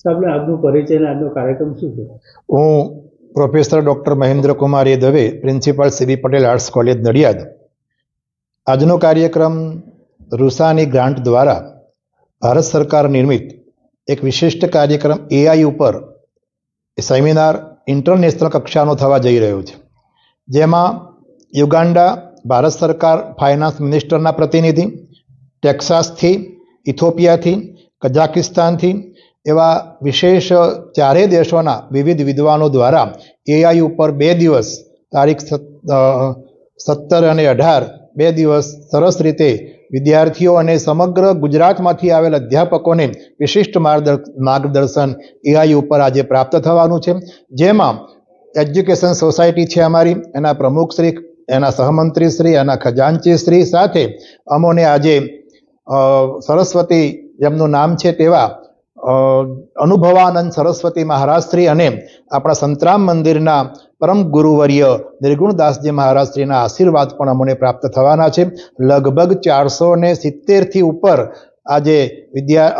સાહેબને આજનો પરિચય અને આજનો કાર્યક્રમ શું છે? હું professor doctor Mahendra Kumar A Dave, principal CB Patel arts college Nadiad. આજનો કાર્યક્રમ રૂસાની ગ્રાન્ટ દ્વારા ભારત સરકાર નિર્મિત એક વિશિષ્ટ કાર્યક્રમ એઆઈ ઉપર સેમિનાર ઇન્ટરનેશનલ કક્ષાનો થવા જઈ રહ્યો છે, જેમાં યુગાન્ડા, ભારત સરકાર ફાઇનાન્સ મિનિસ્ટરના પ્રતિનિધિ, ટેક્સાસથી, ઇથોપિયાથી, કઝાકિસ્તાનથી એવા વિશેષ ચારેય દેશોના વિવિધ વિદ્વાનો દ્વારા એઆઈ ઉપર 2 દિવસ તારીખ 17 અને 18 2 દિવસ સરસ રીતે વિદ્યાર્થીઓ અને સમગ્ર ગુજરાતમાંથી આવેલ અધ્યાપકોને વિશિષ્ટ માર્ગદર્શન એઆઈ ઉપર આજે પ્રાપ્ત થવાનું છે, જેમાં એજ્યુકેશન સોસાયટી છે અમારી, એના પ્રમુખશ્રી, એના સહમંત્રીશ્રી, એના ખજાનચીશ્રી સાથે અમોને આજે સરસ્વતી જેમનું નામ છે તેવા અનુભવાનંદ સરસ્વતી મહારાજશ્રી અને આપણા સંતરામ મંદિરના પરમ ગુરુવર્ય નિર્ગુણદાસજી મહારાજશ્રીના આશીર્વાદ પણ અમને પ્રાપ્ત થવાના છે. લગભગ 470થી ઉપર આજે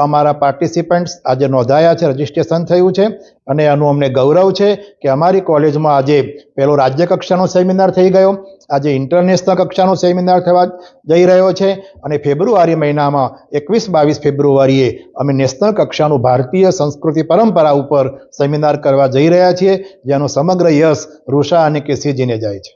અમારા પાર્ટિસિપન્ટ્સ આજે નોંધાયા છે, રજીસ્ટ્રેશન થયું છે અને એનું અમને ગૌરવ છે કે અમારી કોલેજમાં આજે પહેલો રાજ્ય કક્ષાનો સેમિનાર થઈ ગયો, આજે ઇન્ટરનેશનલ કક્ષાનો સેમિનાર થવા જઈ રહ્યો છે અને ફેબ્રુઆરી મહિનામાં 21-22 ફેબ્રુઆરીએ અમે નેશનલ કક્ષાનું ભારતીય સંસ્કૃતિ પરંપરા ઉપર સેમિનાર કરવા જઈ રહ્યા છીએ, જેનો સમગ્ર યશ રૂષા અને કેસીજીને જાય છે.